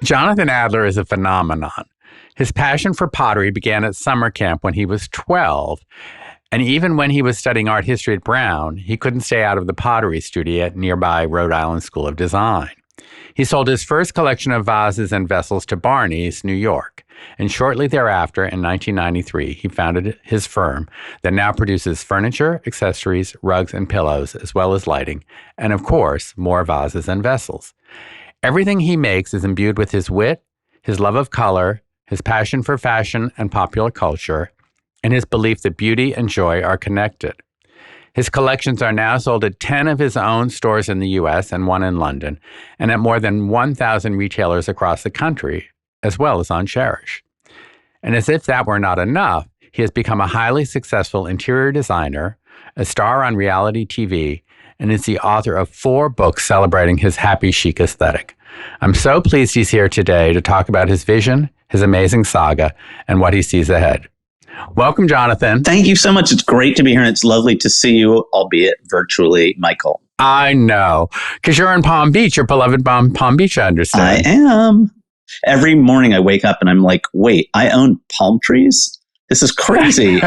Jonathan Adler is a phenomenon. His passion for pottery began at summer camp when he was 12. And even when he was studying art history at Brown, he couldn't stay out of the pottery studio at nearby Rhode Island School of Design. He sold his first collection of vases and vessels to Barney's, New York. And shortly thereafter, in 1993, he founded his firm that now produces furniture, accessories, rugs, and pillows, as well as lighting, and of course, more vases and vessels. Everything he makes is imbued with his wit, his love of color, his passion for fashion and popular culture, and his belief that beauty and joy are connected. His collections are now sold at 10 of his own stores in the U.S. and one in London, and at more than 1,000 retailers across the country, as well as on Chairish. And as if that were not enough, he has become a highly successful interior designer, a star on reality TV, and is the author of 4 books celebrating his happy chic aesthetic. I'm so pleased he's here today to talk about his vision, his amazing saga, and what he sees ahead. Welcome, Jonathan. Thank you so much. It's great to be here, and it's lovely to see you, albeit virtually, Michael. I know, because you're in Palm Beach, your beloved Palm Beach, I understand. I am. Every morning I wake up and I'm like, wait, I own palm trees? This is crazy.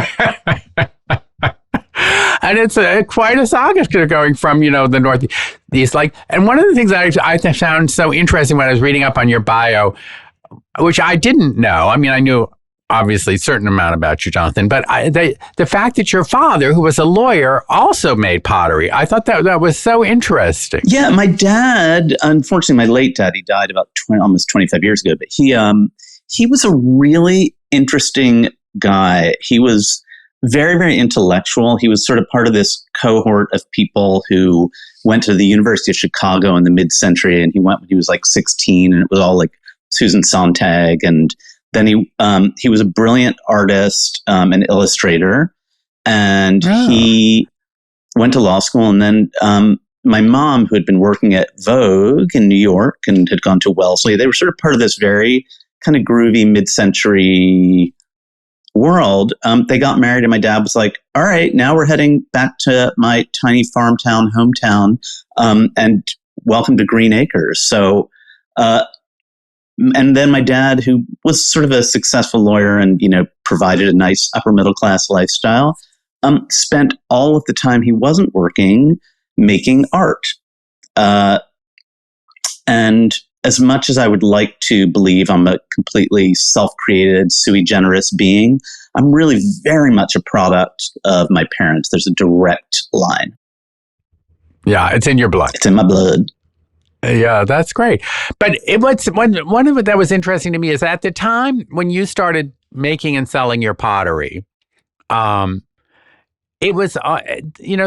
And it's quite a saga going from, the Northeast. And one of the things that I found so interesting when I was reading up on your bio, which I didn't know. I mean, I knew obviously a certain amount about you, Jonathan, but the fact that your father, who was a lawyer, also made pottery, I thought that was so interesting. Yeah, my dad, unfortunately, my late dad, he died about almost 25 years ago, but he was a really interesting guy. He was very, very intellectual. He was sort of part of this cohort of people who went to the University of Chicago in the mid-century, and he went when he was like 16, and it was all like Susan Sontag, and then he was a brilliant artist, an illustrator, and he went to law school. And then my mom, who had been working at Vogue in New York and had gone to Wellesley, they were sort of part of this very kind of groovy mid-century world. They got married, and my dad was like, all right, now we're heading back to my tiny farm town, hometown, and welcome to Green Acres. So, and then my dad, who was sort of a successful lawyer and, provided a nice upper middle class lifestyle, spent all of the time he wasn't working making art. And as much as I would like to believe I'm a completely self-created, sui generis being, I'm really very much a product of my parents. There's a direct line. Yeah, it's in your blood. It's in my blood. Yeah, that's great. But one of it that was interesting to me is at the time when you started making and selling your pottery, it was,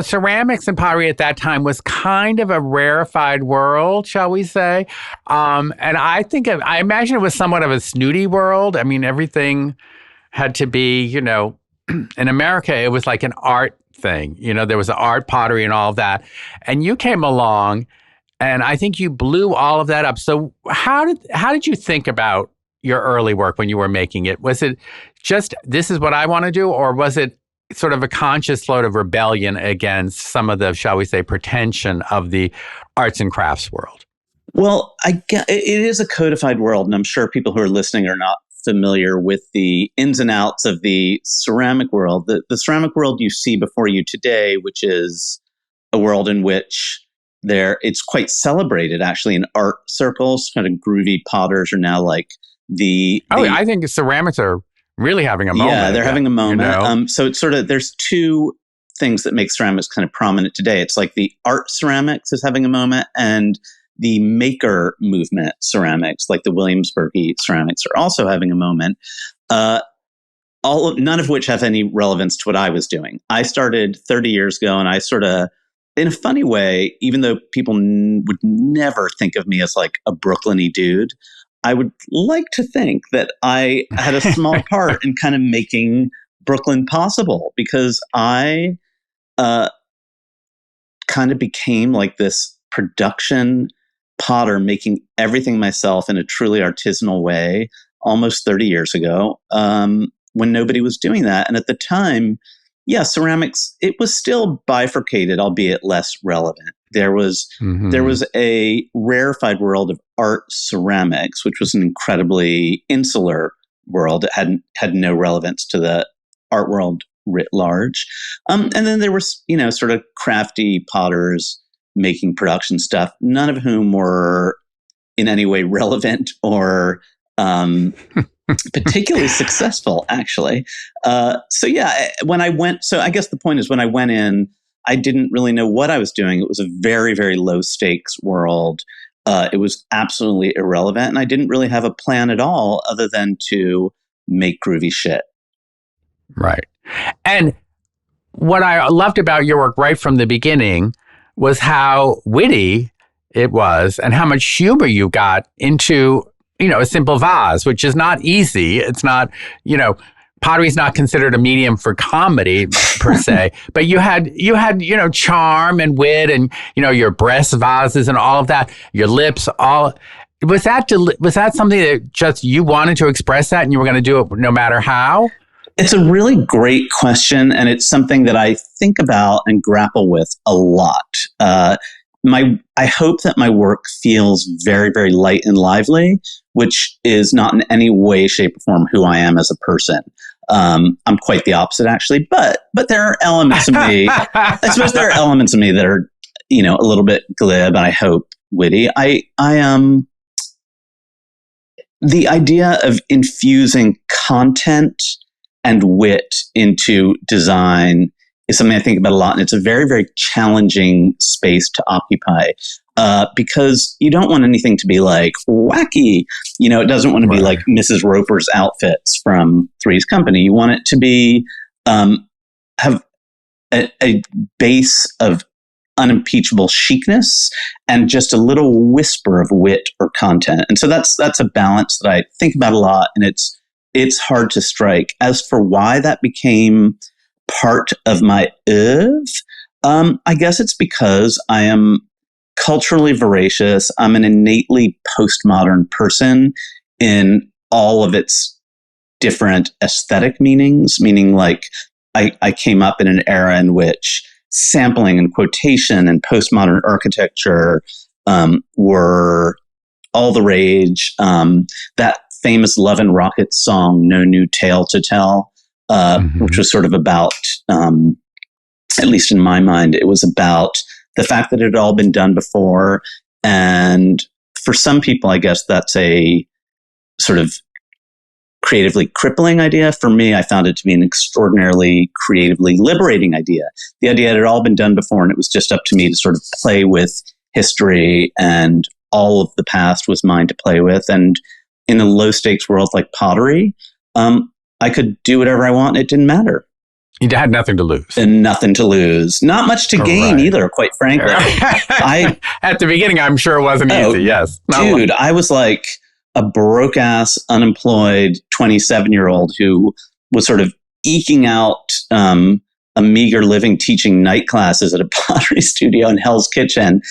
ceramics and pottery at that time was kind of a rarefied world, shall we say. And I imagine it was somewhat of a snooty world. I mean, everything had to be, in America, it was like an art thing. There was art, pottery, and all of that. And you came along, and I think you blew all of that up. So how did you think about your early work when you were making it? Was it just, this is what I want to do? Or was it sort of a conscious float of rebellion against some of the, shall we say, pretension of the arts and crafts world? Well, it is a codified world, and I'm sure people who are listening are not familiar with the ins and outs of the ceramic world. The ceramic world you see before you today, which is a world in which it's quite celebrated actually in art circles. Kind of groovy potters are now like I think ceramics are really having a moment. Yeah, they're having a moment. So it's sort of, there's two things that make ceramics kind of prominent today. It's like the art ceramics is having a moment, and the maker movement ceramics, like the Williamsburg ceramics, are also having a moment. None of which have any relevance to what I was doing. I started 30 years ago, and I sort of, in a funny way, even though people would never think of me as like a Brooklyn-y dude, I would like to think that I had a small part in kind of making Brooklyn possible, because I kind of became like this production potter, making everything myself in a truly artisanal way almost 30 years ago, when nobody was doing that. And at the time, ceramics, it was still bifurcated, albeit less relevant. There was a rarefied world of art ceramics, which was an incredibly insular world. It had no relevance to the art world writ large. And then there were, sort of crafty potters making production stuff, none of whom were in any way relevant or particularly successful, actually. So I guess the point is, when I went in, I didn't really know what I was doing. It was a very, very low stakes world. It was absolutely irrelevant, and I didn't really have a plan at all other than to make groovy shit. Right. And what I loved about your work right from the beginning was how witty it was and how much humor you got into, a simple vase, which is not easy. It's not, pottery is not considered a medium for comedy per se, but you had, charm and wit and, your breast vases and all of that, your lips, all. Was that something that just you wanted to express that and you were going to do it no matter how? It's a really great question, and it's something that I think about and grapple with a lot. I hope that my work feels very, very light and lively, which is not in any way, shape, or form who I am as a person. I'm quite the opposite, actually, but there are elements of me. I suppose there are elements of me that are, a little bit glib, and I hope witty. The idea of infusing content and wit into design is something I think about a lot. And it's a very, very challenging space to occupy because you don't want anything to be like wacky. It doesn't want to be like Mrs. Roper's outfits from Three's Company. You want it to be, have a base of unimpeachable chicness and just a little whisper of wit or content. And so that's a balance that I think about a lot. And it's hard to strike. As for why that became part of my oeuvre, I guess it's because I am culturally voracious. I'm an innately postmodern person in all of its different aesthetic meanings, meaning like I came up in an era in which sampling and quotation and postmodern architecture were all the rage. That famous Love and Rockets song, No New Tale to Tell, which was sort of about, at least in my mind, it was about the fact that it had all been done before. And for some people, I guess that's a sort of creatively crippling idea. For me, I found it to be an extraordinarily creatively liberating idea. The idea had all been done before, and it was just up to me to sort of play with history, and all of the past was mine to play with. And in a low stakes world like pottery, I could do whatever I want. It didn't matter. You had nothing to lose. And nothing to lose. Not much to gain either, quite frankly. At the beginning, I'm sure it wasn't easy. Yes. Dude, I was like a broke ass, unemployed 27-year-old who was sort of eking out a meager living teaching night classes at a pottery studio in Hell's Kitchen,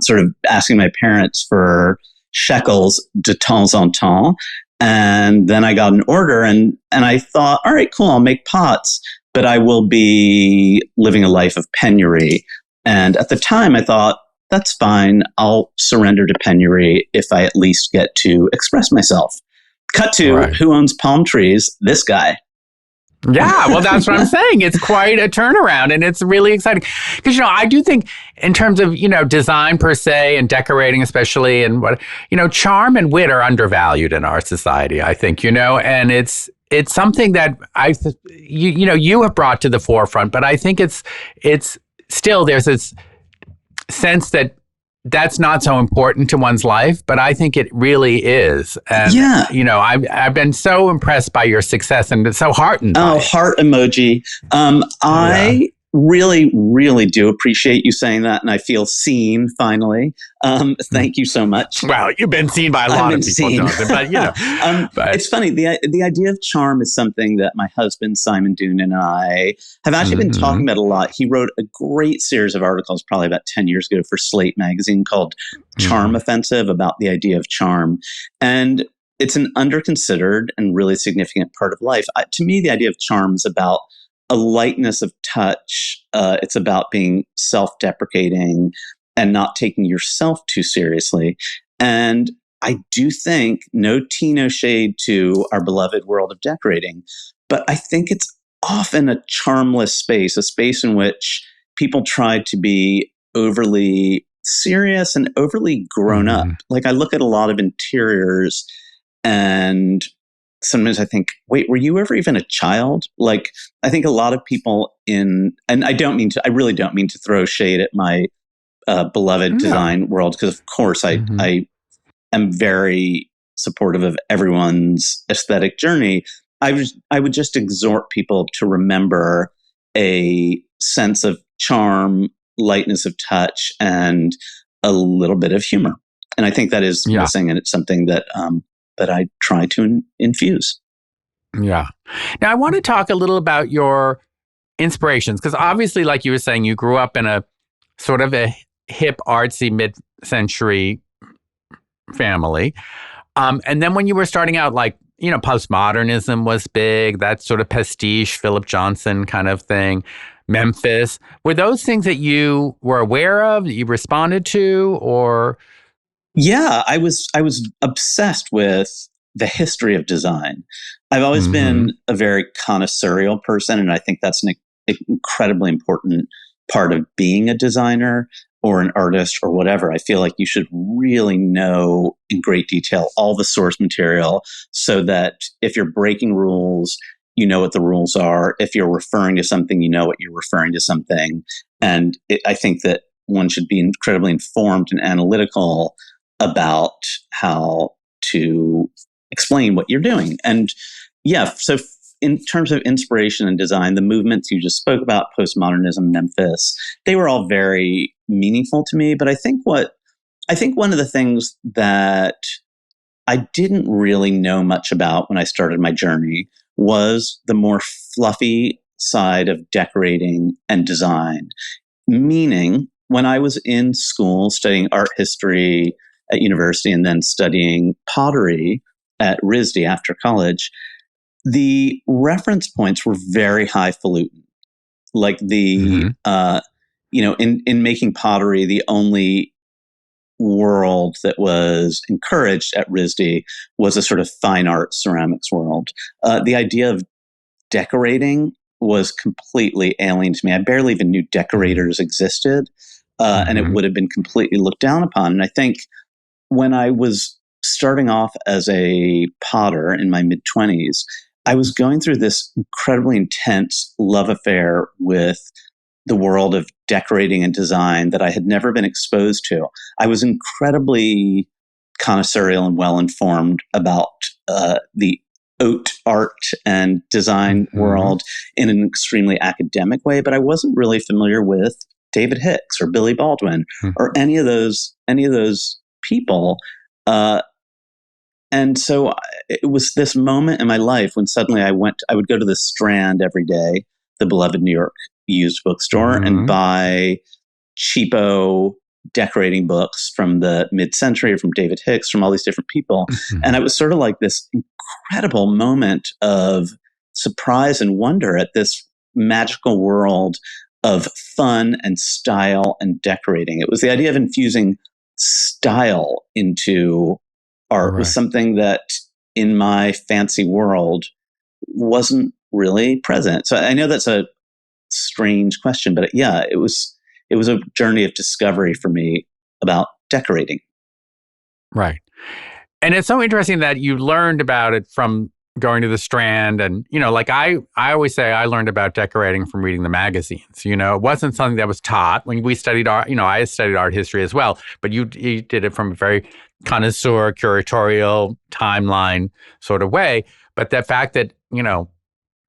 sort of asking my parents for shekels de temps en temps. And then I got an order and I thought, all right, cool, I'll make pots, but I will be living a life of penury. And at the time I thought, that's fine. I'll surrender to penury if I at least get to express myself. Cut to who owns palm trees? This guy. Yeah, well, that's what I'm saying. It's quite a turnaround, and it's really exciting. Because, I do think in terms of, design per se and decorating especially, and what, charm and wit are undervalued in our society, I think, and it's something that you have brought to the forefront, but I think it's still, there's this sense that that's not so important to one's life, but I think it really is. And, I've been so impressed by your success and so heartened. Oh, heart emoji. I really, really do appreciate you saying that. And I feel seen finally. Thank you so much. Well, you've been seen by a lot of people, Jonathan, but it's funny. The idea of charm is something that my husband, Simon Doon, and I have actually been talking about a lot. He wrote a great series of articles probably about 10 years ago for Slate magazine called Charm Offensive, about the idea of charm. And it's an underconsidered and really significant part of life. To me, the idea of charm is about a lightness of touch. It's about being self-deprecating and not taking yourself too seriously. And I do think, no tea, no shade to our beloved world of decorating, but I think it's often a charmless space, a space in which people try to be overly serious and overly grown up. Like, I look at a lot of interiors and sometimes I think, wait, were you ever even a child? Like, I think a lot of people and I really don't mean to throw shade at my beloved design world, because of course I am very supportive of everyone's aesthetic journey. I would just exhort people to remember a sense of charm, lightness of touch, and a little bit of humor. And I think that is missing, and it's something that that I try to infuse. Yeah. Now, I want to talk a little about your inspirations, because obviously, like you were saying, you grew up in a sort of a hip, artsy, mid-century family. And then when you were starting out, like, postmodernism was big, that sort of pastiche, Philip Johnson kind of thing, Memphis. Were those things that you were aware of, that you responded to, or? Yeah, I was obsessed with the history of design. I've always been a very connoisseurial person, and I think that's an incredibly important part of being a designer or an artist or whatever. I feel like you should really know in great detail all the source material, so that if you're breaking rules, you know what the rules are. If you're referring to something, you know what you're referring to something. And I think that one should be incredibly informed and analytical about how to explain what you're doing. And so in terms of inspiration and design, the movements you just spoke about, postmodernism, Memphis, they were all very meaningful to me. But I think one of the things that I didn't really know much about when I started my journey was the more fluffy side of decorating and design. Meaning, when I was in school studying art history at university and then studying pottery at RISD after college, the reference points were very highfalutin. Like in making pottery, the only world that was encouraged at RISD was a sort of fine art ceramics world. The idea of decorating was completely alien to me. I barely even knew decorators existed, and it would have been completely looked down upon. And I think when I was starting off as a potter in my mid-20s, I was going through this incredibly intense love affair with the world of decorating and design that I had never been exposed to. I was incredibly connoisseurial and well-informed about the haute art and design world in an extremely academic way, but I wasn't really familiar with David Hicks or Billy Baldwin or any of those people. And so it was this moment in my life when suddenly I would go to the Strand every day, the beloved New York used bookstore, and buy cheapo decorating books from the mid-century, from David Hicks, from all these different people. And it was sort of like this incredible moment of surprise and wonder at this magical world of fun and style and decorating. It was the idea of infusing style into art was something that in my fancy world wasn't really present. So I know that's a strange question, but yeah, it was a journey of discovery for me about decorating. Right. And it's so interesting that you learned about it from going to the Strand. And, like I always say, I learned about decorating from reading the magazines. It wasn't something that was taught when we studied art. I studied art history as well, but you did it from a very connoisseur, curatorial, timeline sort of way. But the fact that,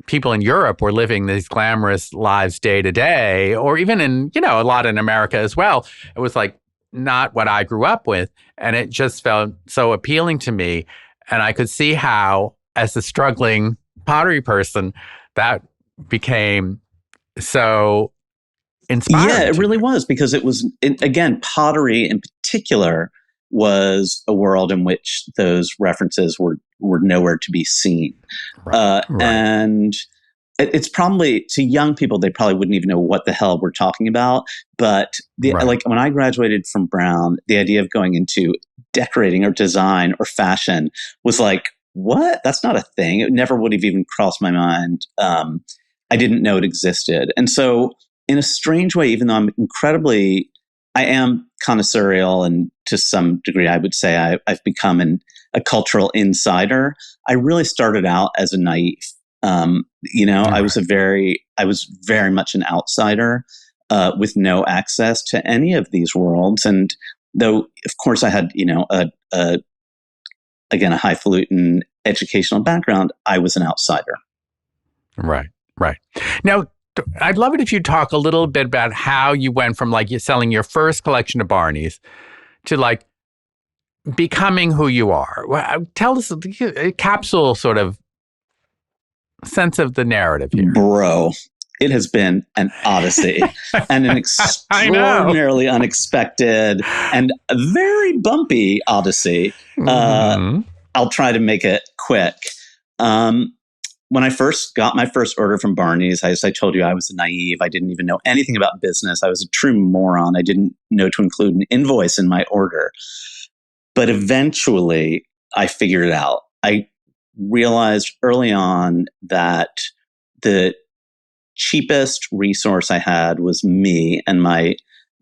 people in Europe were living these glamorous lives day to day, or even in, a lot in America as well, it was like not what I grew up with. And it just felt so appealing to me. And I could see how, as a struggling pottery person, that became so inspiring. Yeah, it really was, because it was, again, pottery in particular was a world in which those references were nowhere to be seen. And it's probably, to young people, they probably wouldn't even know what the hell we're talking about. But Right. like when I graduated from Brown, the idea of going into decorating or design or fashion was like, what? That's not a thing. It never would have even crossed my mind. I didn't know it existed. And so in a strange way, even though I am connoisseurial, and to some degree, I would say I've become a cultural insider. I really started out as a naive. I was very much an outsider with no access to any of these worlds. And though, of course, I had, again, a highfalutin educational background, I was an outsider. Right. Right. Now, I'd love it if you talk a little bit about how you went from like you selling your first collection of Barneys to like becoming who you are. Tell us a capsule sort of sense of the narrative here. Bro, it has been an odyssey and an extraordinarily unexpected and a very bumpy odyssey. I'll try to make it quick. When I first got my first order from Barney's, as I told you, I was naive. I didn't even know anything about business. I was a true moron. I didn't know to include an invoice in my order. But eventually, I figured it out. I realized early on that the cheapest resource I had was me and my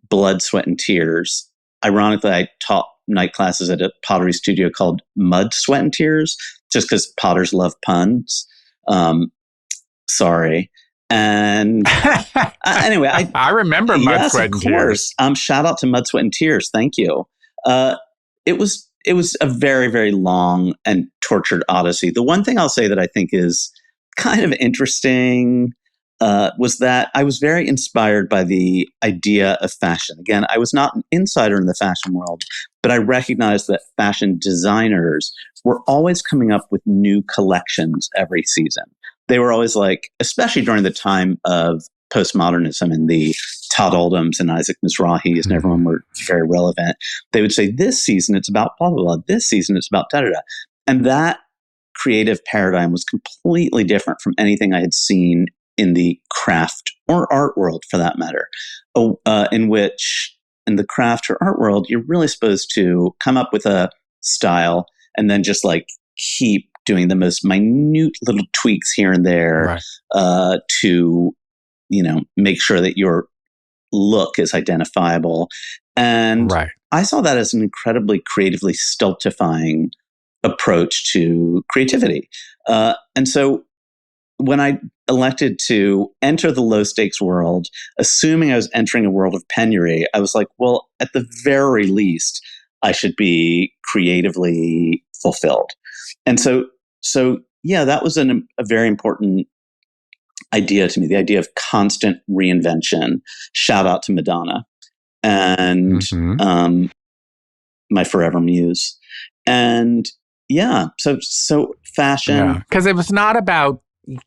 blood, sweat, and tears. Ironically, I taught night classes at a pottery studio called Mud, Sweat, and Tears, just because potters love puns. Sorry. And anyway, I remember Mud, Sweat, and Tears. Shout out to Mud, Sweat, and Tears. Thank you. It was a very, very long and tortured odyssey. The one thing I'll say that I think is kind of interesting was that I was very inspired by the idea of fashion. Again, I was not an insider in the fashion world, but I recognized that fashion designers were always coming up with new collections every season. They were always like, especially during the time of postmodernism and the Todd Oldhams and Isaac Mizrahis and everyone were very relevant. They would say, this season it's about blah, blah, blah. This season it's about da, da, da. And that creative paradigm was completely different from anything I had seen in the craft or art world, for that matter, in which in the craft or art world, you're really supposed to come up with a style and then just like keep doing the most minute little tweaks here and there to, make sure that your look is identifiable. And I saw that as an incredibly creatively stultifying approach to creativity. And so when I elected to enter the low stakes world, assuming I was entering a world of penury, I was like, well, at the very least, I should be creatively fulfilled. And so yeah, that was a very important idea to me, the idea of constant reinvention. Shout out to Madonna and my forever muse. And yeah, so fashion. Because it was not about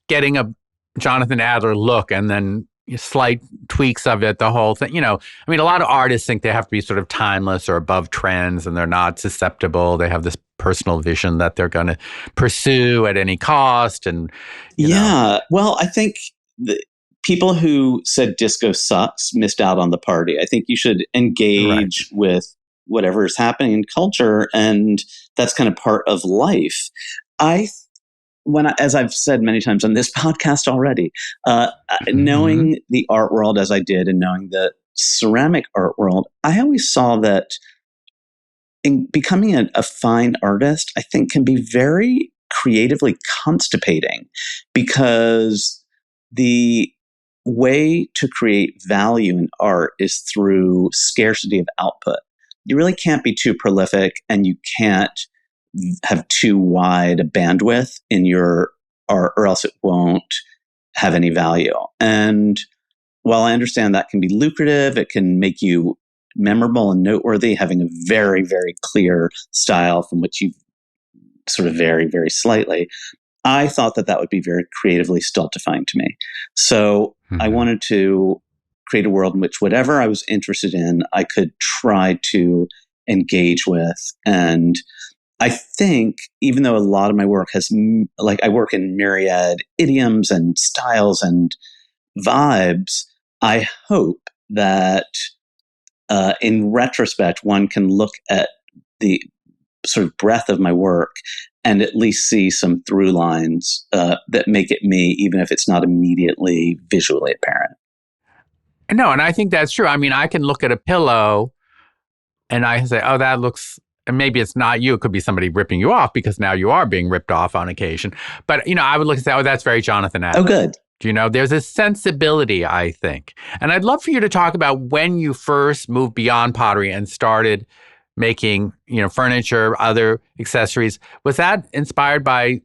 getting a Jonathan Adler look and then slight tweaks of it, the whole thing. A lot of artists think they have to be sort of timeless or above trends, and they're not susceptible. They have this personal vision that they're going to pursue at any cost. And well, I think the people who said disco sucks missed out on the party. I think you should engage with whatever is happening in culture, and that's kind of part of life. As I've said many times on this podcast already, knowing the art world as I did and knowing the ceramic art world, I always saw that in becoming a fine artist, I think can be very creatively constipating, because the way to create value in art is through scarcity of output. You really can't be too prolific, and you can't have too wide a bandwidth in your art, or else it won't have any value. And while I understand that can be lucrative, it can make you memorable and noteworthy, having a very, very clear style from which you sort of vary very slightly. I thought that would be very creatively stultifying to me. So I wanted to create a world in which whatever I was interested in, I could try to engage with. And I think even though a lot of my work has, like, I work in myriad idioms and styles and vibes, I hope that in retrospect, one can look at the sort of breadth of my work and at least see some through lines that make it me, even if it's not immediately visually apparent. No, and I think that's true. I mean, I can look at a pillow and I say, oh, that looks, and maybe it's not you. It could be somebody ripping you off because now you are being ripped off on occasion. But, I would look and say, oh, that's very Jonathan Adler. Oh, good. There's a sensibility, I think. And I'd love for you to talk about when you first moved beyond pottery and started making, furniture, other accessories. Was that inspired by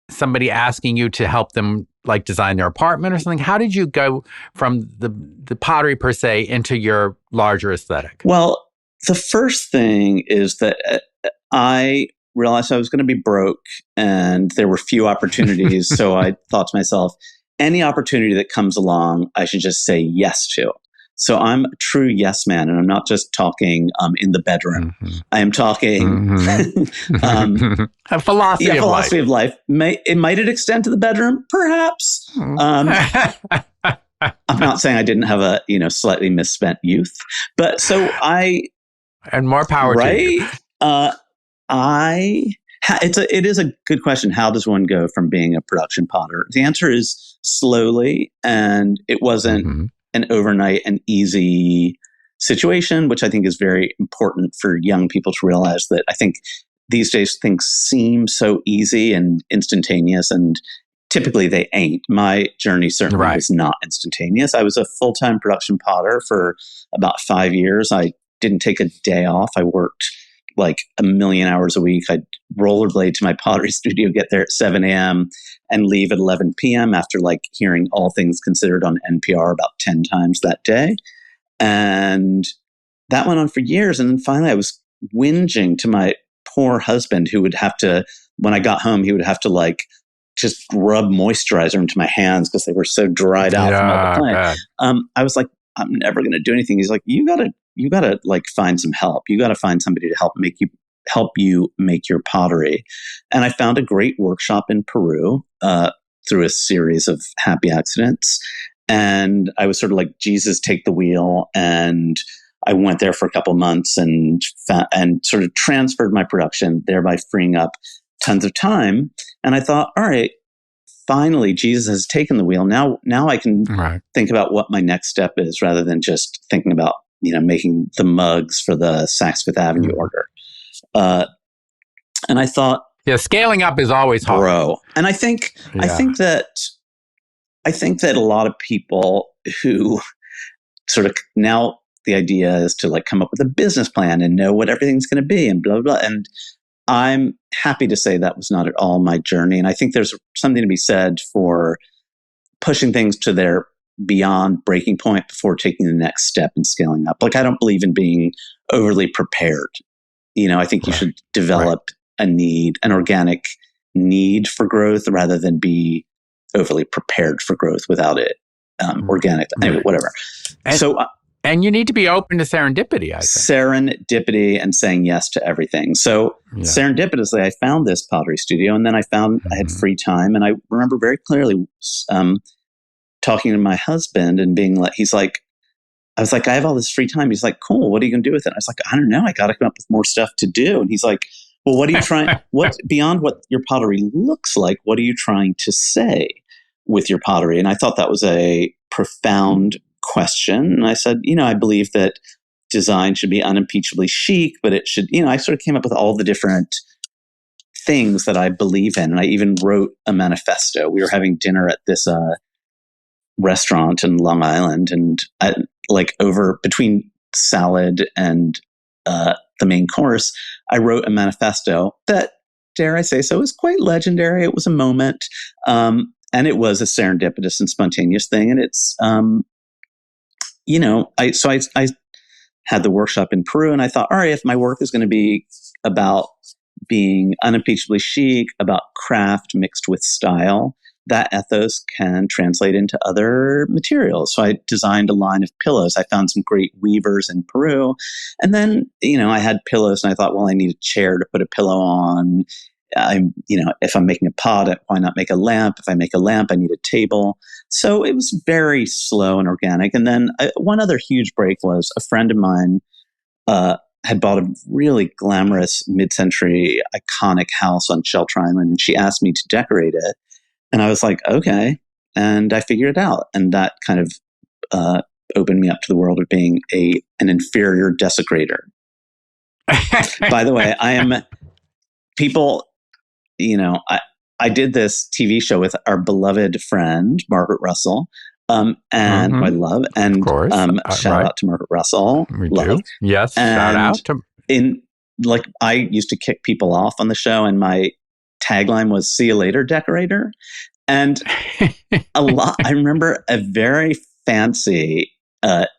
somebody asking you to help them like design their apartment or something? How did you go from the pottery per se into your larger aesthetic? Well, the first thing is that I realized I was going to be broke and there were few opportunities. So I thought to myself, any opportunity that comes along, I should just say yes to. So I'm a true yes man, and I'm not just talking in the bedroom. Mm-hmm. I am talking a philosophy of life. Might it extend to the bedroom? Perhaps. I'm not saying I didn't have a slightly misspent youth, but so and more power to you. It is a good question. How does one go from being a production potter? The answer is slowly, and it wasn't an overnight and easy situation, which I think is very important for young people to realize that I think these days things seem so easy and instantaneous, and typically they ain't. My journey certainly was not instantaneous. I was a full-time production potter for about 5 years. I didn't take a day off. I worked like 1 million hours a week. I'd rollerblade to my pottery studio, get there at 7 a.m. and leave at 11 p.m. after like hearing All Things Considered on NPR about 10 times that day. And that went on for years. And then finally I was whinging to my poor husband, who would have to, when I got home, he would have to like just rub moisturizer into my hands because they were so dried out from all the playing. I was like, I'm never going to do anything. He's like, you gotta like find some help. You got to find somebody to help you make your pottery. And I found a great workshop in Peru through a series of happy accidents. And I was sort of like, Jesus, take the wheel. And I went there for a couple months and sort of transferred my production, thereby freeing up tons of time. And I thought, all right, finally, Jesus has taken the wheel. Now I can think about what my next step is, rather than just thinking about making the mugs for the Saks Fifth Avenue order. And I thought, scaling up is always hard, bro. And I think that a lot of people who sort of, now the idea is to like come up with a business plan and know what everything's going to be and blah, blah, blah. And I'm happy to say that was not at all my journey. And I think there's something to be said for pushing things to their beyond breaking point before taking the next step and scaling up. Like, I don't believe in being overly prepared. I think you should develop an organic need for growth rather than be overly prepared for growth without it. Organic, anyway, whatever. And you need to be open to serendipity, I think. Serendipity and saying yes to everything. So serendipitously, I found this pottery studio, and then I found I had free time. And I remember very clearly talking to my husband and being like, I was like, I have all this free time. He's like, cool, what are you going to do with it? I was like, I don't know. I got to come up with more stuff to do. And he's like, well, what are you trying, beyond what your pottery looks like, what are you trying to say with your pottery? And I thought that was a profound question. And I said, I believe that design should be unimpeachably chic, but it should, I sort of came up with all the different things that I believe in. And I even wrote a manifesto. We were having dinner at this restaurant in Long Island, and between salad and the main course, I wrote a manifesto that, dare I say so, is quite legendary. It was a moment, and it was a serendipitous and spontaneous thing. And it's, I had the workshop in Peru, and I thought, all right, if my work is going to be about being unimpeachably chic, about craft mixed with style, that ethos can translate into other materials. So I designed a line of pillows. I found some great weavers in Peru. And then, I had pillows and I thought, well, I need a chair to put a pillow on. If I'm making a pot, why not make a lamp? If I make a lamp, I need a table. So it was very slow and organic. And then one other huge break was a friend of mine had bought a really glamorous mid-century iconic house on Shelter Island, and she asked me to decorate it. And I was like, okay. And I figured it out. And that kind of opened me up to the world of being an inferior desecrator. By the way, I did this TV show with our beloved friend, Margaret Russell, and who I love. And of course. Shout out to Margaret Russell. We do. Yes, shout out to... I used to kick people off on the show, and my tagline was "See you later, decorator." And I remember a very fancy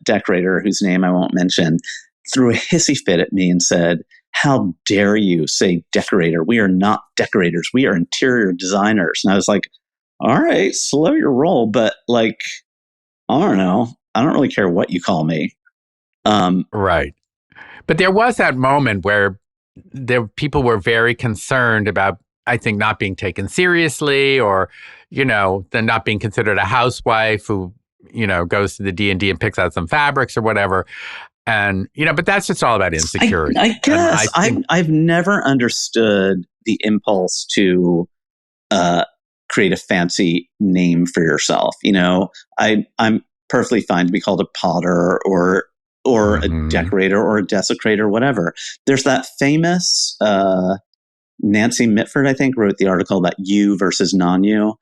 decorator whose name I won't mention threw a hissy fit at me and said, "How dare you say decorator? We are not decorators. We are interior designers." And I was like, all right, slow your roll, but I don't know. I don't really care what you call me. Right. But there was that moment where people were very concerned about, I think, not being taken seriously, or, then not being considered a housewife who, goes to the D&D and picks out some fabrics or whatever. And, but that's just all about insecurity. I guess I've never understood the impulse to create a fancy name for yourself. I'm perfectly fine to be called a potter or a decorator or a desecrator, whatever. There's that famous Nancy Mitford, I think, wrote the article about you versus non-you,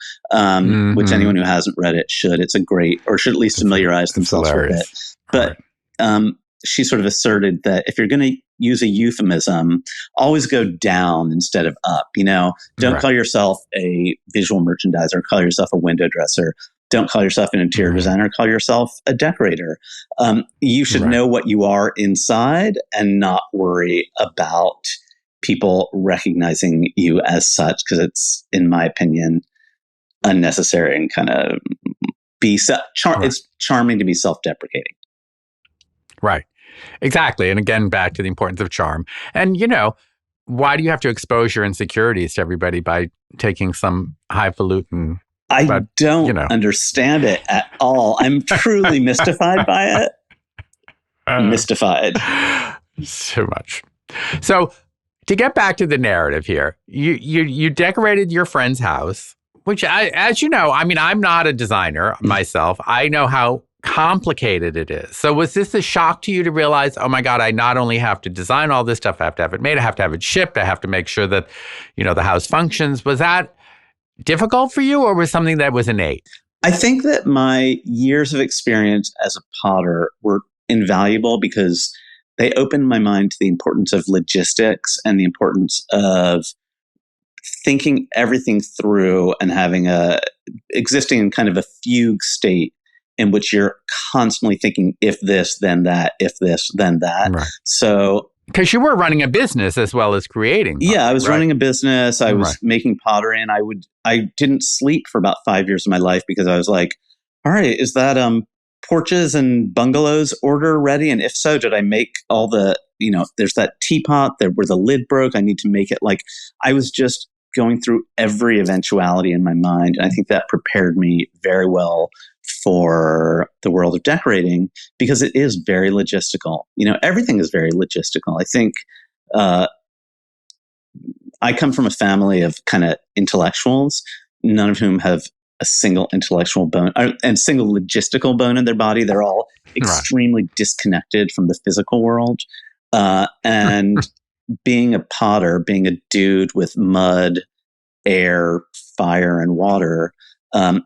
which anyone who hasn't read it should. It's a great, or should at least familiarize themselves with it. But she sort of asserted that if you're going to use a euphemism, always go down instead of up. Don't call yourself a visual merchandiser, call yourself a window dresser. Don't call yourself an interior designer, call yourself a decorator. You should know what you are inside and not worry about people recognizing you as such, because it's, in my opinion, unnecessary and kind of it's charming to be self-deprecating. Right. Exactly. And again, back to the importance of charm. And, why do you have to expose your insecurities to everybody by taking some highfalutin? I don't understand it at all. I'm truly mystified by it. Mystified. So much. So to get back to the narrative here, you decorated your friend's house, which as you know, I'm not a designer myself. I know how complicated it is. So was this a shock to you to realize, oh my God, I not only have to design all this stuff, I have to have it made, I have to have it shipped, I have to make sure that, the house functions. Was that difficult for you, or was something that was innate? I think that my years of experience as a potter were invaluable because they opened my mind to the importance of logistics and the importance of thinking everything through and existing in kind of a fugue state in which you're constantly thinking, if this, then that, if this, then that. Right. So, because you were running a business as well as creating. Yeah, I was running a business. I was making pottery, and I didn't sleep for about 5 years of my life because I was like, all right, is that porches and bungalows order ready? And if so, did I make all the, there's that teapot there where the lid broke. I need to make it. I was just going through every eventuality in my mind. And I think that prepared me very well for the world of decorating, because it is very logistical. Everything is very logistical. I think I come from a family of kind of intellectuals, none of whom have a single intellectual bone and single logistical bone in their body. They're all extremely disconnected from the physical world. And being a potter, being a dude with mud, air, fire, and water,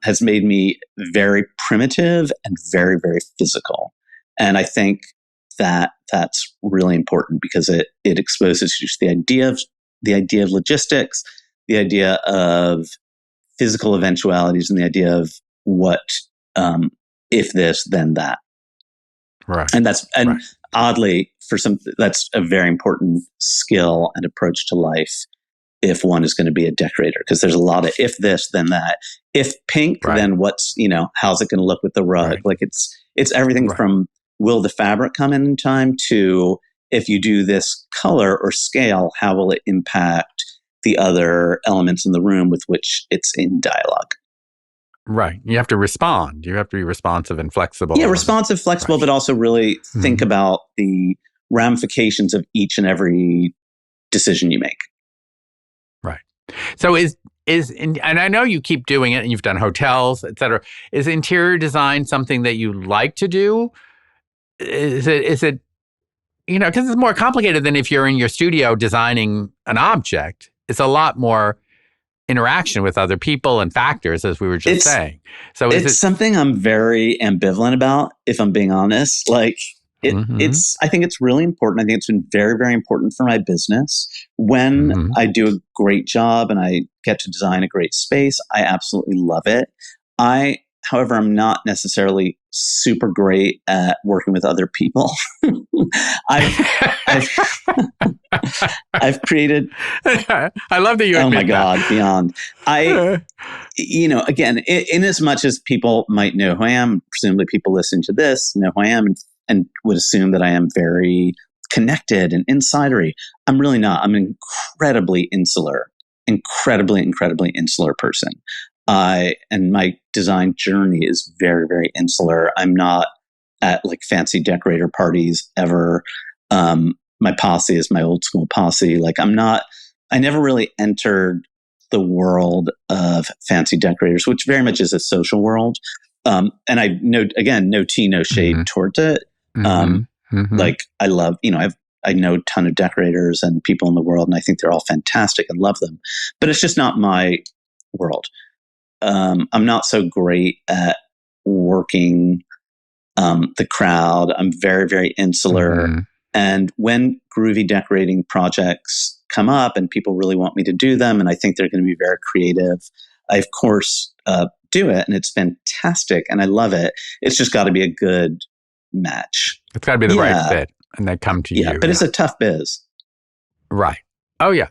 has made me very primitive and very, very physical. And I think that that's really important because it exposes you to the idea of logistics, the idea of physical eventualities, and the idea of what if this, then that. Right. And oddly, that's a very important skill and approach to life, if one is going to be a decorator, because there's a lot of if this, then that. If pink, then what's, how's it going to look with the rug? Right. Like it's everything from will the fabric come in time to if you do this color or scale, how will it impact the other elements in the room with which it's in dialogue? Right. You have to respond. You have to be responsive and flexible. Yeah, responsive, flexible, but also really think about the ramifications of each and every decision you make. Right. So and I know you keep doing it and you've done hotels, et cetera. Is interior design something that you like to do? Is it, because it's more complicated than if you're in your studio designing an object. It's a lot more interaction with other people and factors, as we were just saying. So it's something I'm very ambivalent about, if I'm being honest. Like I think it's really important. I think it's been very, very important for my business. When I do a great job and I get to design a great space, I absolutely love it. However, I'm not necessarily super great at working with other people. I've created. I love that you. Oh my God! Beyond. Again, in as much as people might know who I am, presumably people listening to this know who I am and would assume that I am very connected and insidery. I'm really not. I'm an incredibly insular person. And my design journey is very, very insular. I'm not at like fancy decorator parties ever. My posse is my old school posse. Like I never really entered the world of fancy decorators, which very much is a social world. And I know, again, no tea, no shade towards it. Like I love, I know a ton of decorators and people in the world, and I think they're all fantastic and love them, but it's just not my world. I'm not so great at working the crowd. I'm very, very insular. And when groovy decorating projects come up and people really want me to do them, and I think they're going to be very creative, I, of course, do it. And it's fantastic. And I love it. It's just got to be a good match. It's got to be the right fit. And they come to you. Yeah, but it's a tough biz. Right. Oh, yeah.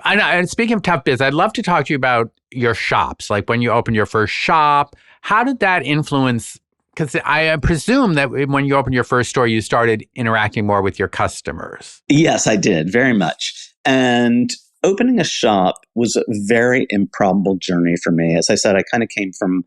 And speaking of tough biz, I'd love to talk to you about your shops. Like when you opened your first shop, how did that influence? Because I presume that when you opened your first store, you started interacting more with your customers. Yes, I did, very much. And opening a shop was a very improbable journey for me. As I said, I kind of came from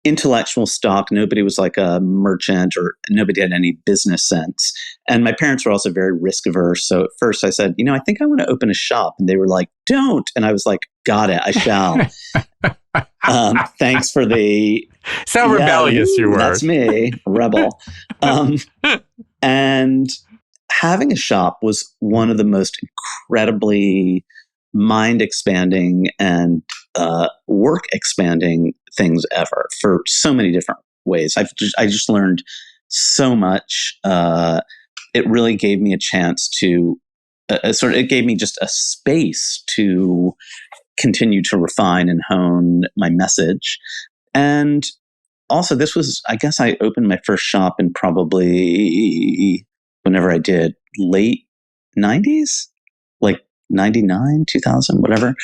intellectual stock. Nobody was like a merchant or nobody had any business sense. And my parents were also very risk averse. So at first I said, I think I want to open a shop. And they were like, don't. And I was like, got it, I shall. Thanks for the... So rebellious you were. That's me, rebel. And having a shop was one of the most incredibly mind-expanding and work-expanding things ever for so many different ways. I just learned so much. It really gave me a chance to it gave me just a space to continue to refine and hone my message. And also I guess I opened my first shop in probably whenever I did, late 90s, like 99, 2000, whatever.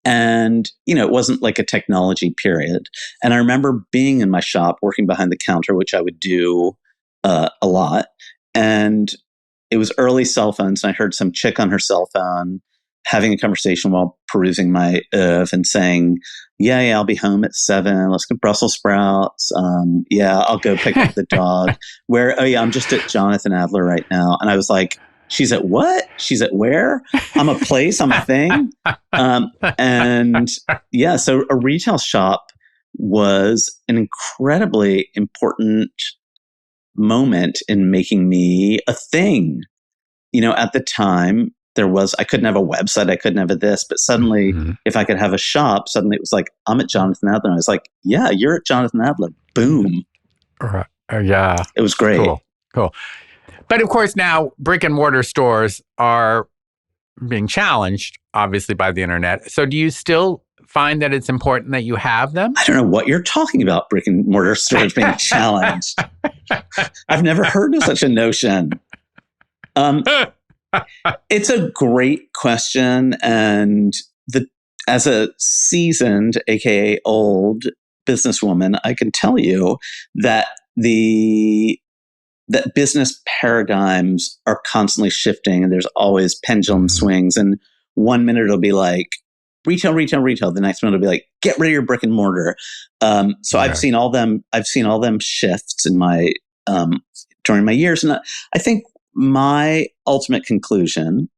And, it wasn't like a technology period. And I remember being in my shop, working behind the counter, which I would do a lot. And it was early cell phones. And I heard some chick on her cell phone having a conversation while perusing my and saying, yeah, I'll be home at 7. Let's get Brussels sprouts. I'll go pick up the dog. I'm just at Jonathan Adler right now. And I was like, she's at what? She's at where? I'm a place, I'm a thing. So a retail shop was an incredibly important moment in making me a thing. At the time, I couldn't have a website, I couldn't have this, but suddenly if I could have a shop, suddenly it was like, I'm at Jonathan Adler. And I was like, yeah, you're at Jonathan Adler. Boom. Right. Yeah. It was great. Cool. But of course now brick and mortar stores are being challenged, obviously, by the internet. So do you still find that it's important that you have them? I don't know what you're talking about, brick and mortar stores being challenged. I've never heard of such a notion. It's a great question. And as a seasoned, aka old businesswoman, I can tell you that that business paradigms are constantly shifting, and there's always pendulum swings. And 1 minute it'll be like retail, retail, retail. The next minute it'll be like, get rid of your brick and mortar. So I've seen all them shifts in my during my years. And I think my ultimate conclusion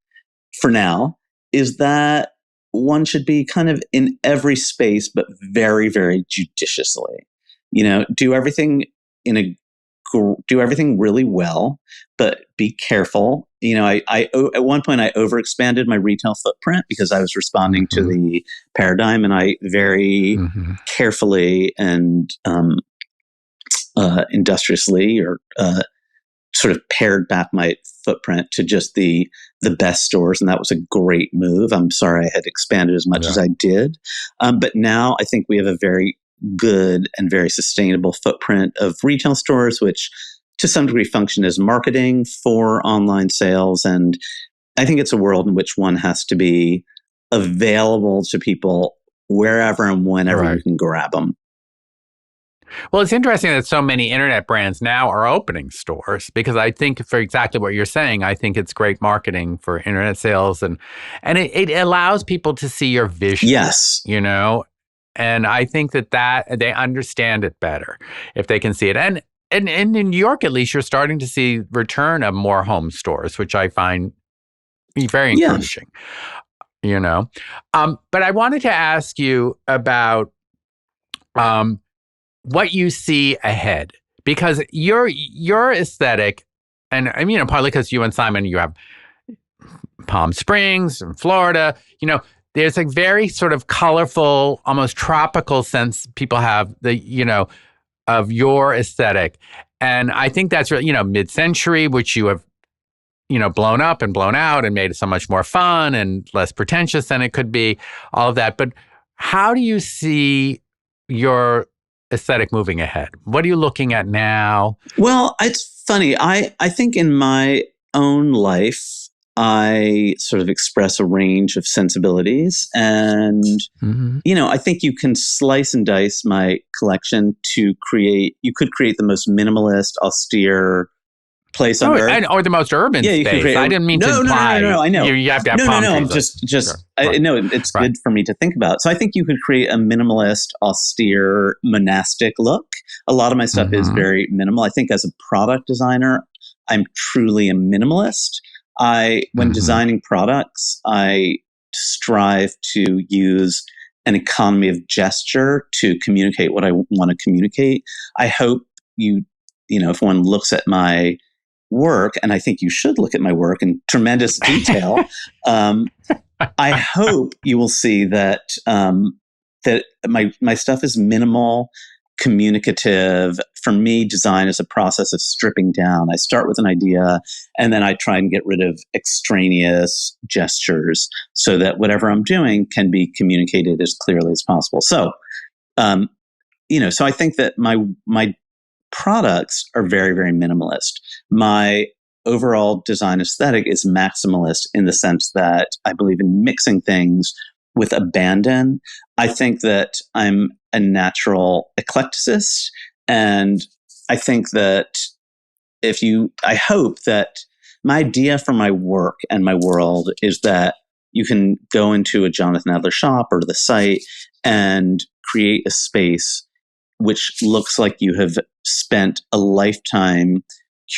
for now is that one should be kind of in every space, but very, very judiciously. Do everything do everything really well, but be careful. I at one point I overexpanded my retail footprint because I was responding to the paradigm, and I very carefully and industriously or sort of pared back my footprint to just the best stores, and that was a great move. I'm sorry I had expanded as much as I did, but now I think we have a very good and very sustainable footprint of retail stores, which to some degree function as marketing for online sales. And I think it's a world in which one has to be available to people wherever and whenever you can grab them. Well, it's interesting that so many internet brands now are opening stores, because I think for exactly what you're saying, I think it's great marketing for internet sales, and it allows people to see your vision. Yes. And I think that they understand it better if they can see it. And in New York, at least, you're starting to see return of more home stores, which I find very encouraging. But I wanted to ask you about what you see ahead, because your aesthetic, and partly because you and Simon, you have Palm Springs and Florida, there's a very sort of colorful, almost tropical sense people have of your aesthetic. And I think that's really, mid-century, which you have, blown up and blown out and made it so much more fun and less pretentious than it could be, all of that. But how do you see your aesthetic moving ahead? What are you looking at now? Well, it's funny. I think in my own life, I sort of express a range of sensibilities. And, I think you can slice and dice my collection you could create the most minimalist, austere place on earth. Or the most urban space. I didn't mean to imply. No, I know. You have to have palm trees. I'm it's good for me to think about. So I think you could create a minimalist, austere, monastic look. A lot of my stuff is very minimal. I think as a product designer, I'm truly a minimalist. When designing products, I strive to use an economy of gesture to communicate what I want to communicate. I hope if one looks at my work, and I think you should look at my work in tremendous detail, I hope you will see that that my stuff is minimal, communicative. For me, design is a process of stripping down. I start with an idea, and then I try and get rid of extraneous gestures so that whatever I'm doing can be communicated as clearly as possible. So, so I think that my products are very, very minimalist. My overall design aesthetic is maximalist in the sense that I believe in mixing things with abandon. I think that I'm a natural eclecticist, and I think that I hope that my idea for my work and my world is that you can go into a Jonathan Adler shop or the site and create a space which looks like you have spent a lifetime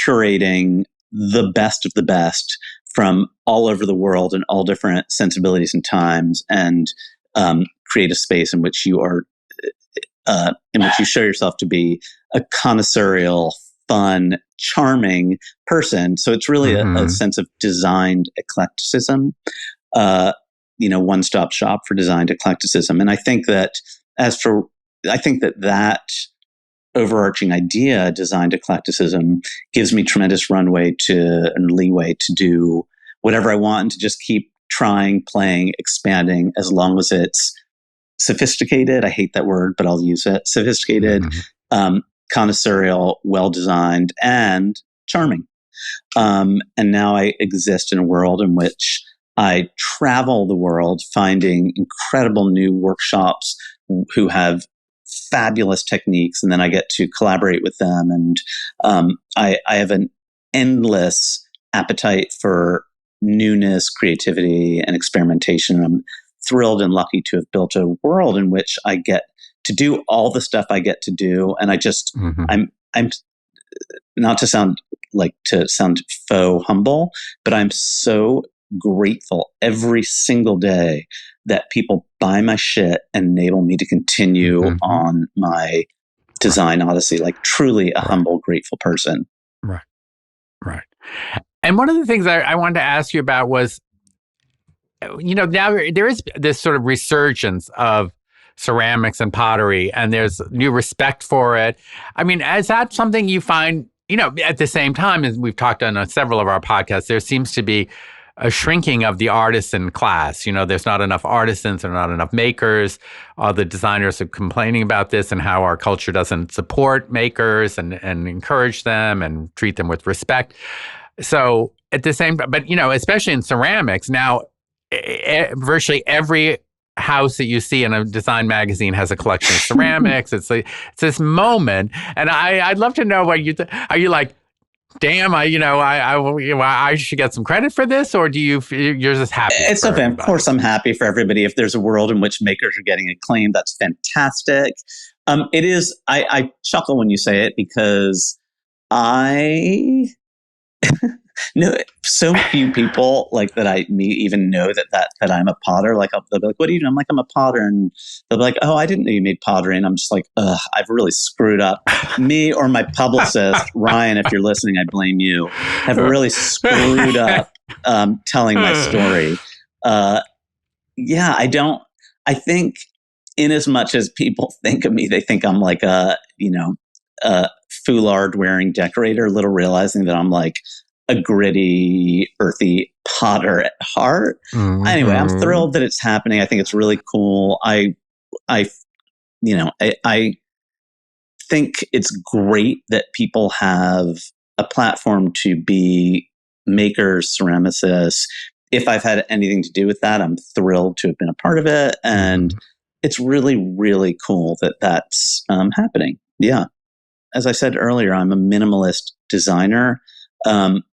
curating the best of the best from all over the world and all different sensibilities and times, and create a space in which you are, in which you show yourself to be a connoisseurial, fun, charming person. So it's really a sense of designed eclecticism, one-stop shop for designed eclecticism. And I think that that overarching idea, designed eclecticism, gives me tremendous runway and leeway to do whatever I want and to just keep trying, playing, expanding, as long as it's sophisticated. I hate that word, but I'll use it. Sophisticated, connoisseurial, well-designed, and charming. And now I exist in a world in which I travel the world finding incredible new workshops who have fabulous techniques, and then I get to collaborate with them. And I have an endless appetite for newness, creativity, and experimentation. I'm thrilled and lucky to have built a world in which I get to do all the stuff I get to do. And I just, I'm not to sound faux humble, but I'm so grateful every single day that people buy my shit and enable me to continue on my design odyssey. Like, truly a humble, grateful person. Right. Right. And one of the things I wanted to ask you about was, now there is this sort of resurgence of ceramics and pottery, and there's new respect for it. I mean, is that something you find, at the same time, as we've talked on several of our podcasts, there seems to be a shrinking of the artisan class. There's not enough artisans, there are not enough makers. All the designers are complaining about this and how our culture doesn't support makers and encourage them and treat them with respect. So at the same time, but especially in ceramics, now virtually every house that you see in a design magazine has a collection of ceramics. It's this moment, and I'd love to know what are you like, damn, I should get some credit for this, or you're just happy? It's okay. Of course, I'm happy for everybody. If there's a world in which makers are getting acclaim, that's fantastic. It is. I chuckle when you say it because I know so few people like that I meet even know that I'm a potter. Like, they'll be like, "What do you do?" I'm like, "I'm a potter," and they'll be like, "Oh, I didn't know you made pottery." And I'm just like, "Ugh, I've really screwed up." Me or my publicist, Ryan, if you're listening, I blame you, have really screwed up telling my story. I think in as much as people think of me, they think I'm like a foulard wearing decorator, little realizing that I'm like a gritty, earthy potter at heart. Anyway, I'm thrilled that it's happening. I think it's really cool. I think it's great that people have a platform to be makers, ceramicists. If I've had anything to do with that, I'm thrilled to have been a part of it. And it's really, really cool that that's happening. Yeah. As I said earlier, I'm a minimalist designer.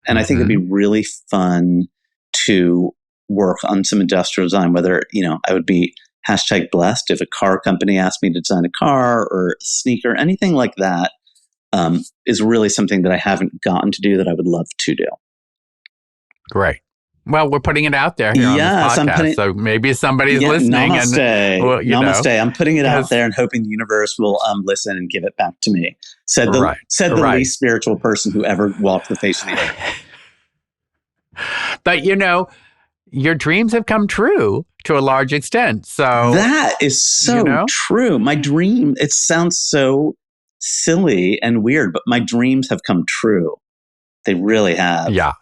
And I think it'd be really fun to work on some industrial design, whether, I would be #blessed if a car company asked me to design a car or a sneaker, anything like that, is really something that I haven't gotten to do that I would love to do. Great. Well, we're putting it out there here on this podcast, so maybe somebody's listening. Namaste. Namaste. I'm putting it out there and hoping the universe will listen and give it back to me. Said the least spiritual person who ever walked the face of the earth. But your dreams have come true to a large extent. So that is so true. My dream, it sounds so silly and weird, but my dreams have come true. They really have. Yeah.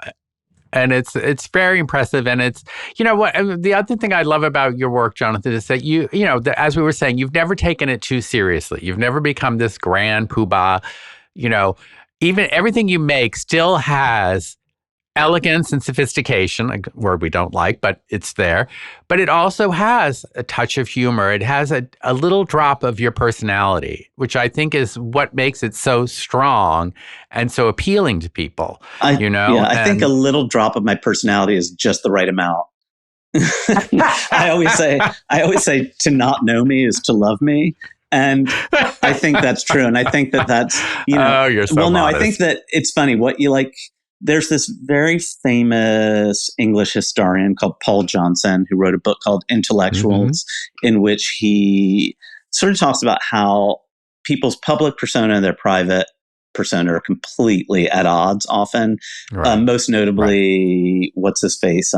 And it's very impressive. And it's, the other thing I love about your work, Jonathan, is that as we were saying, you've never taken it too seriously. You've never become this grand poobah. Even everything you make still has elegance and sophistication, a word we don't like, but it's there. But it also has a touch of humor. It has a little drop of your personality, which I think is what makes it so strong and so appealing to people. I think a little drop of my personality is just the right amount. I always say to not know me is to love me. And I think that's true. And I think that's, oh, you're so modest. I think that it's funny what you like. There's this very famous English historian called Paul Johnson who wrote a book called Intellectuals, in which he sort of talks about how people's public persona and their private persona are completely at odds often. Most notably, what's his face?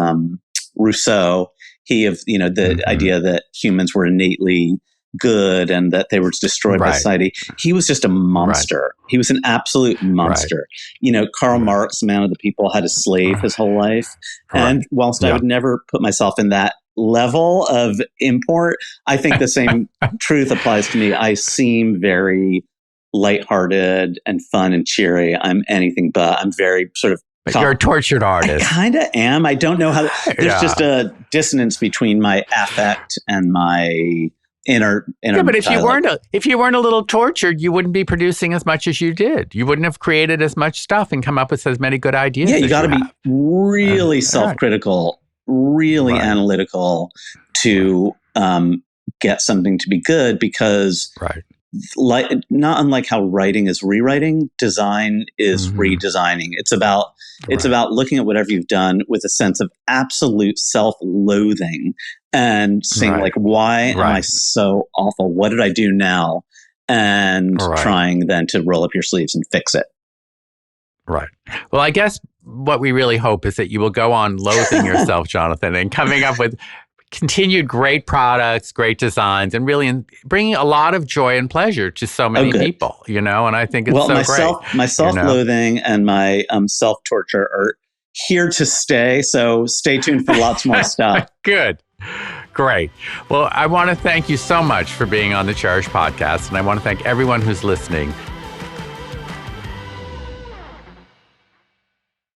Rousseau. He of the idea that humans were innately good and that they were destroyed by society. He was just a monster. He was an absolute monster. Karl Marx, man of the people, had a slave his whole life. And whilst I would never put myself in that level of import, I think the same truth applies to me. I seem very lighthearted and fun and cheery. I'm anything but. I'm very sort of You're a tortured artist. I kind of am. I don't know how. There's just a dissonance between my affect and my inner. Yeah, but if you weren't a little tortured, you wouldn't be producing as much as you did. You wouldn't have created as much stuff and come up with as many good ideas. Yeah, you got to be really self-critical, really analytical to get something to be good, because like not unlike how writing is rewriting, design is redesigning. It's about looking at whatever you've done with a sense of absolute self-loathing and saying like, why am I so awful? What did I do now? And trying then to roll up your sleeves and fix it. Right. Well, I guess what we really hope is that you will go on loathing yourself, Jonathan, and coming up with continued great products, great designs, and really bringing a lot of joy and pleasure to so many people, and I think it's great. My self-loathing and my self-torture are here to stay, so stay tuned for lots more stuff. Good. Great. Well, I want to thank you so much for being on the Chairish podcast, and I want to thank everyone who's listening